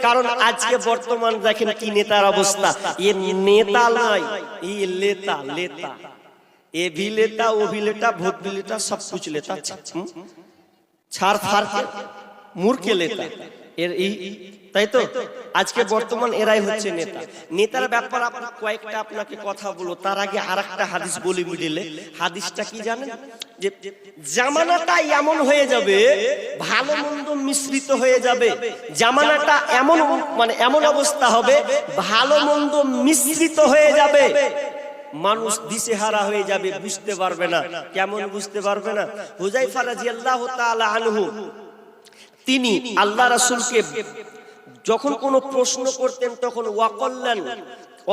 কারণ আজকে বর্তমান দেখেন কি নেতার অবস্থা। এ নেতা নয়, এ লেতা। লেতা A V লেতা, O V লেতা, vote V লেতা, সব কুছ লেতা। ছাড় ফাড় কে মূর্খে লেতা এর এই, তাই তো আজকে বর্তমান এরাই হচ্ছে নেতা। নেতার ব্যাপার আপনার কয়েকটা আপনাকে কথা বলো, তার আগে আরেকটা হাদিস বলি মিডিলে। হাদিসটা কি জানেন? যে জামানাটা এমন হয়ে যাবে, ভালো মন্দ মিশ্রিত হয়ে যাবে। জামানাটা এমন মানে এমন অবস্থা হবে, ভালো মন্দ মিশ্রিত হয়ে যাবে, মানুষ দিশেহারা হয়ে যাবে, বুঝতে পারবে না। কেমন বুঝতে পারবে না? হুযায়ফা রাদিয়াল্লাহু তাআলা আনহু তিনি আল্লাহ রাসূলকে যখন কোনো প্রশ্ন করতেন তখন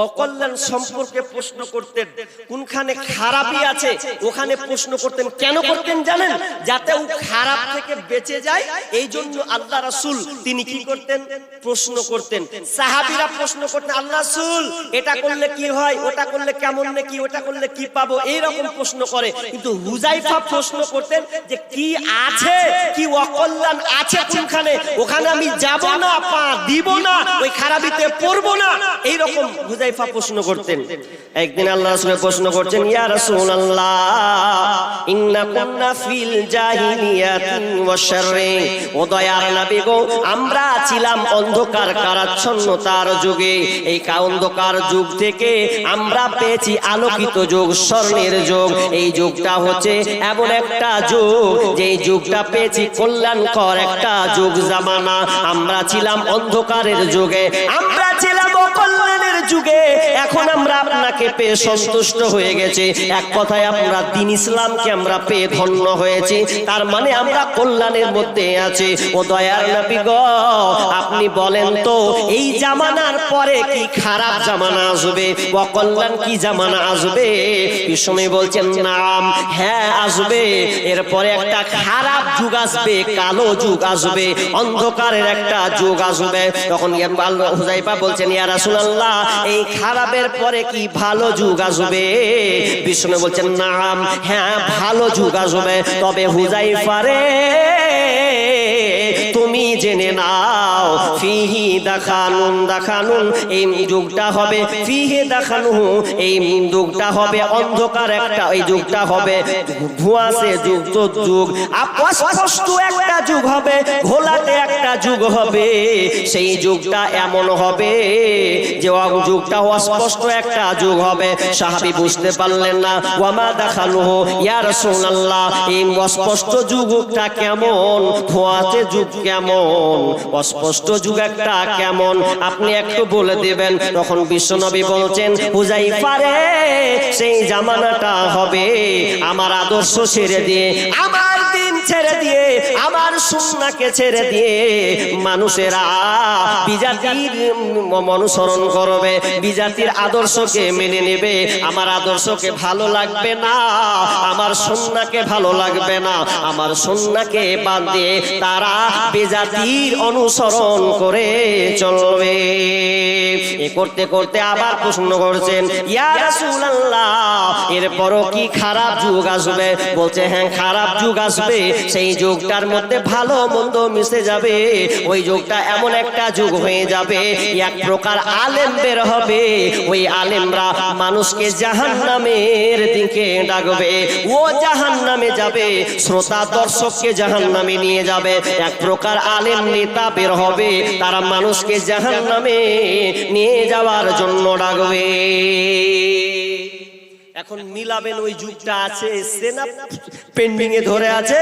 অকল্যাণ সম্পর্কে প্রশ্ন করতেন। কোনখানে খারাপই আছে ওখানে প্রশ্ন করতেন। কেন করতেন জানেন? যাতে ও খারাপ থেকে বেঁচে যায়, এই জন্য আল্লাহ রাসূল তিনি কি করতেন? প্রশ্ন করতেন। সাহাবীরা প্রশ্ন করতেন, আল্লাহ রাসূল এটা করলে কি হয়, ওটা করলে কেমন নাকি, ওটা করলে কি পাবো, এই রকম প্রশ্ন করে। কিন্তু হুযায়ফা প্রশ্ন করতেন যে কি আছে, কি অকল্যাণ আছে কোনখানে, ওখানে আমি যাব না, পা দিব না, ওই খারাপিতে পড়বো না, এই রকম হুযায়ফা প্রশ্ন করতেন। একদিন আল্লাহ রাসূল প্রশ্ন করছেন, ইয়া রাসূলুল্লাহ ইন্না কুন্না ফিল জাহিলিয়াতি ওয়া শাররি, ও দয়ার নবী গো, আমরা ছিলাম অন্ধকার কারাচ্ছন্নতার যুগে। এই অন্ধকার যুগ থেকে আমরা পেয়েছি আলোকিত যুগ, স্বর্ণের যুগ। এই যুগটা হচ্ছে এমন একটা যুগ, যেই যুগটা পেয়েছি কল্যাণকর একটা যুগ জামানা। আমরা ছিলাম অন্ধকারের যুগে, আমরা ছিলাম অকল্যাণের যুগে। এখন আমরা আপনাকে পেয়ে সন্তুষ্ট হয়ে গেছি। এক কথায় আমরা দ্বীন ইসলামকে আমরা পেয়ে ধন্য হয়েছি, তার মানে আমরা কল্যাণের মধ্যে আছি। ও দয়ার নবী গো, আপনি বলেন তো এই জামানার পরে কি খারাপ জামানা আসবে, অকল্যাণ কি জামানা আসবে? বিশ্বনবী বলছেন নাম, হ্যাঁ আসবে। এরপরে একটা খারাপ যুগ আসবে, কালো যুগ আসবে, অন্ধকারের একটা যুগ আসবে। তখন হুযায়ফা বলছেন, ইয়া রাসূলুল্লাহ এই খারাপের পরে কি ভালো যুগ আসবে? বিষ্ণু বলছেন নাম, হ্যাঁ ভালো যুগ আসবে। তবে হুযায়ফা রে তুমি জেনে নাও, ফিহি দাখানুন, এই যুগটা হবে ফিহি দাখানুহু, এই যুগটা হবে অন্ধকার একটা, এই যুগটা হবে ধোঁয়াশে যুক্ত যুগ, অস্পষ্ট একটা যুগ হবে, ঘোলাটে একটা যুগ হবে। সেই যুগটা এমন হবে যে যুগটা অস্পষ্ট একটা যুগ হবে। সাহাবী বুঝতে পারলেন না, ওয়ামা দাখানুহু ইয়া রাসূলুল্লাহ, এই অস্পষ্ট যুগটা কেমন, ধোঁয়াতে যুগ কেমন, অস্পষ্ট যুগ একটা কেমন, আপনি একটু বলে দিবেন। তখন বিশ্বনবী বলছেন, হুযায়ফা রে সেই জামানাটা হবে আমার আদর্শ ছেড়ে দিয়ে, আমার দ্বীন ছেড়ে দিয়ে, আমার সুন্নাহকে ছেড়ে দিয়ে মানুষেরা বিজাতির অনুসরণ করবে, বিজাতির আদর্শকে মেনে নেবে। আমার আদর্শকে ভালো লাগবে না, আমার সুন্নাহকে ভালো লাগবে না, আমার সুন্নাহকে বাদ দিয়ে তারা বিজাতির অনুসরণ করে চলবে। এ করতে করতে আবার প্রশ্ন করছেন, ইয়া রাসূলুল্লাহ এরপরও কি খারাপ যুগ আসবে? বলছে হ্যাঁ খারাপ যুগ আসবে। সেই যুগটার মধ্যে ভালো মন্দ মিশে যাবে। ওই যুগটা এমন একটা যুগ হয়ে যাবে, এক প্রকার আলেম বের হবে, ওই আলেমরা মানুষকে জাহান্নামের দিকে ডাকবে, ও জাহান্নামে যাবে, শ্রোতা দর্শককে জাহান্নামে নিয়ে যাবে। এক প্রকার আলেম নেতা বের হবে, তারা মানুষকে জাহান্নামে নিয়ে যাওয়ার জন্য ডাকবে। এখন মিলাবেন ওই যুগটা আছে সেনা পেন্ডিং এ ধরে আছে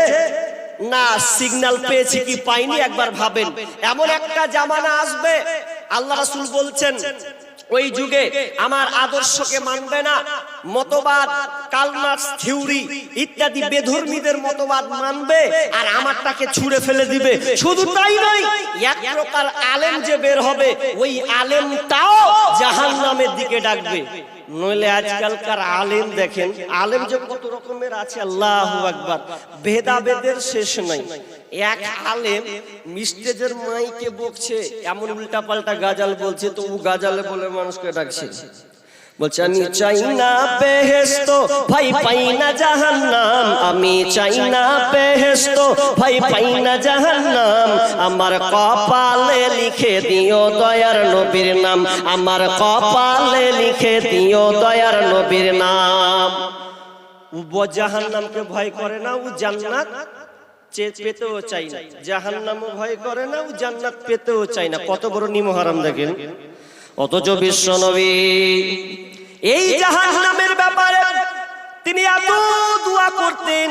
না, সিগন্যাল পেয়েছি কি পাইনি, একবার ভাবেন। এমন একটা জামানা আসবে, আল্লাহ রাসূল বলছেন ওই যুগে আমার আদর্শকে মানবে না, মতবাদ কালমার্কস থিওরি ইত্যাদি বেধর্মীদের মতবাদ মানবে আর আমারটাকে ছুঁড়ে ফেলে দিবে। শুধু তাই নয়, এক প্রকার আলেম যে বের হবে, ওই আলেমটাও জাহান্নামের দিকে ডাকবে। নইলে আজকালকার আলেম দেখেন, আলেম যে কত রকমের আছে, আল্লাহু আকবার, ভেদাভেদের শেষ নাই। এক আলেম মিস্টেজের মাইকে বকছে, এমন উল্টা পাল্টা গাজাল বলছে, তো ও গাজালে বলে মানুষকে ডাকছে। বলছে আমি চাই না বেহেশত ভাই পাই না জাহান্নাম, আমি চাই না বেহেশত ভাই পাই না জাহান্নাম, আমার কপালে লিখে দিও দয়ার নবীর নাম, আমার কপালে লিখে দিও দয়ার নবীর নাম। ও জাহান্নামকে ভয় করে না, ও জান্নাত পেতেও চাই না, জাহান্নামও ভয় করে না, ও জান্নাত পেতেও চাই না। কত বড় নিমহারাম দেখেন। অথচ বিশ্ব নবী এই জাহান্নামের ব্যাপারে তিনি এত দোয়া করতেন,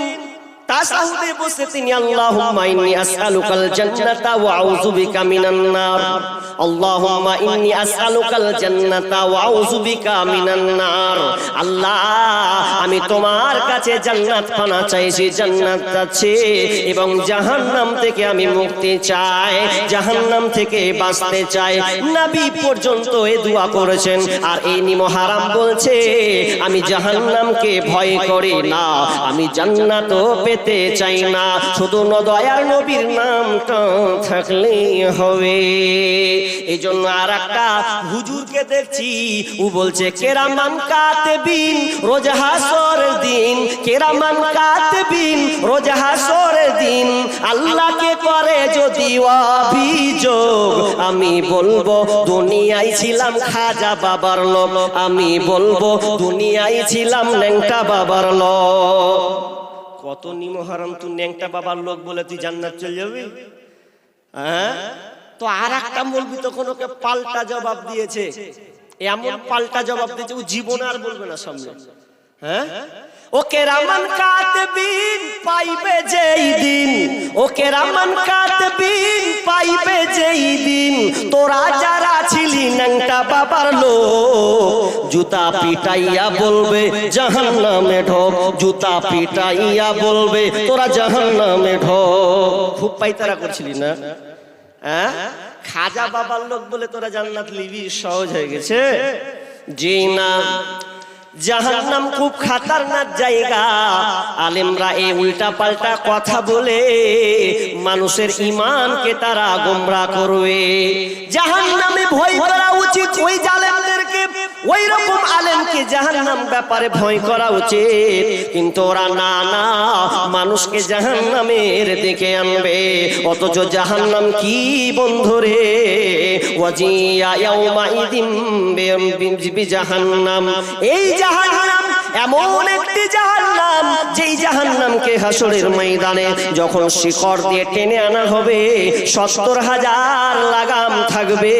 তাশাহুদে বসে তিনি আল্লাহুম্মা ইন্নী আসআলুকাল জান্নাতা ওয়া আউযু বিকা মিনান নার, আল্লাহুম্মা ইন্নী আসআলুকাল জান্নাতা ওয়া আউযু বিকা মিনান নার। আল্লাহ আমি তোমার কাছে জান্নাত পানা চাইছি, জান্নাত চাচ্ছি, এবং জাহান্নাম থেকে আমি মুক্তি চাই, জাহান্নাম থেকে বাঁচতে চাই। নবী পর্যন্ত এই দোয়া করেছেন। আর এই নিমহারাম বলছে আমি জাহান্নামকে ভয় করি না, আমি জান্নাতও পেতে চাই না, শুধু দয়ার নবীর নামটা থাকলেই হবে। এই জন্য আর একটা হুজুরকে দেখছি, ও বলছে কেরামান কাতিবিন রোজ হাসরের দিন, কেরামান কাতিবিন রোজ হাসরের দিন আল্লাহকে করে যদি অভিযোগ, আমি বলবো দুনিয়ায় ছিলাম খাজা বাবার লোক, আমি বলবো দুনিয়ায় ছিলাম ন্যাংটা বাবার লোক। কত নিমহারাম, তুই ন্যাংটা বাবার লোক বলে তুই জান্নাত চলে যাবি? হ্যাঁ, তো আর একটা মৌলবি তখন ওকে পাল্টা জবাব দিয়েছে, এমন পাল্টা জবাব দিয়েছে ও জীবন আর বলবে না সামনে। হ্যাঁ, ও কেরামান কাতিবিন পাইবে যেই দিন, ও কেরামান কাতিবিন পাইবে যেই দিন, তোরা যারা ছিলি ন্যাংটা বাবার লোক, জুতা পিটাইয়া বলবে জাহান্নামে ঢোক, জুতা পিটাইয়া বলবে তোরা জাহান্নামে ঢোক। খুব পাইতারা করছিলি না? হ্যাঁ, খাজা বাবার লোক বলে তোরা জান্নাত লিবি, সহজ হয়ে গেছে? জি না, জাহান্নাম খুব খাতারনাক জায়গা। আলেমরা এই উল্টা পাল্টা কথা বলে মানুষের ঈমানকে তারা গোমরা করবে। জাহান্নামে ভয় করা উচিত ওই জালেমদেরকে, ওই রকম আলেমকে জাহান্নাম ব্যাপারে ভয় করা উচিত, কিন্তু ওরা না না মানুষকে জাহান্নামের দিকে আনবে। অথচ জাহান্নাম কি বন্ধুরে, ওয়াজিয়া ইয়াউমাইদিন বিজাহান্নাম, এই জাহান্নাম এমন একটি জাহান্নাম যেই জাহান্নামকে হাসরের ময়দানে যখন শিকড় দিয়ে টেনে আনা হবে ৭০,০০০ লাগাম থাকবে।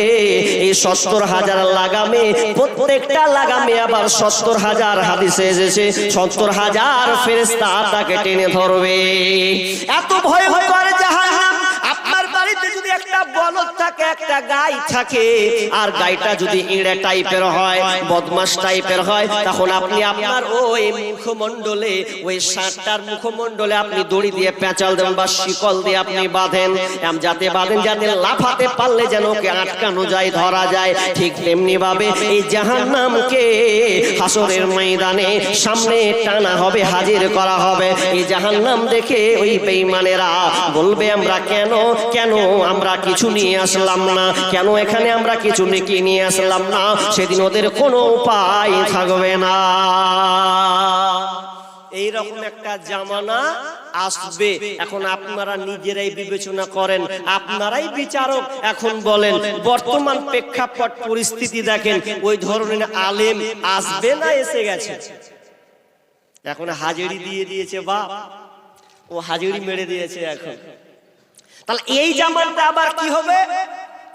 এই ৭০,০০০ লাগামে প্রত্যেকটা লাগামে আবার ৭০,০০০ হাদিসে এসেছে ৭০,০০০ ফেরেশতা তাকে টেনে ধরবে। এত ভয়ঙ্কর জাহান্নাম। আপনার বাড়িতে যদি একটা বলদ থাকে, একটা গাই থাকে, আর গাইটা যদি ইড়ে টাইপের হয়, বদমাশ টাইপের হয়, তখন আপনি আপনার ওই মুখমণ্ডলে, ওই ষাঁড়টার মুখমণ্ডলে আপনি দড়ি দিয়ে পেঁচাল দেন বা শিকল দিয়ে আপনি বাঁধেন, যাতে বাঁধেন যাতে লাফাতে পারলে যেন ওকে আটকানো যায়, ধরা যায়। ঠিক তেমনি ভাবে এই জাহান্নামকে হাসরের ময়দানে সামনে টানা হবে, হাজির করা হবে। এই জাহান্নাম দেখে ওই বেঈমানেরা বলবে আমরা কেন কেন আমরা কিছু নিয়ে আসলাম না, কেন এখানে আমরা কিছু নেকি নিয়ে আসলাম না। সেদিন ওদের কোনো উপায় থাকবে না। এইরকম একটা জামানা আসবে। এখন আপনারা নিজেরাই বিবেচনা করেন, আপনারাই বিচারক। এখন বলেন বর্তমান প্রেক্ষাপট পরিস্থিতি দেখেন, ওই ধরনের আলেম আসবে না এসে গেছে? এখন হাজিরি দিয়ে দিয়েছে বাপ, ও হাজিরি মেরে দিয়েছে। এখন তাহলে এই জামানটা আবার কি হবে?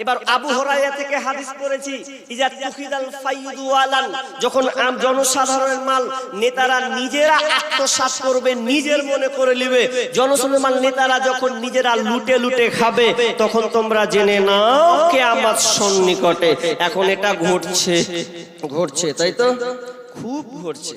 এবার আবু হুরায়রা থেকে হাদিস পড়েছি, ইজা তুখিদাল ফাইয়ুদু ওয়ালান, যখন জনসাধারণের মাল নেতারা নিজেরা আত্মসাৎ করবে, নিজের মনে করে নেবে, জনসাধারণের মাল নেতারা যখন নিজেরা লুটে লুটে খাবে, তখন তোমরা জেনে নাও কিয়ামত সন্নিকটে। এখন এটা ঘটছে, তাই তো? খুব ঘটছে।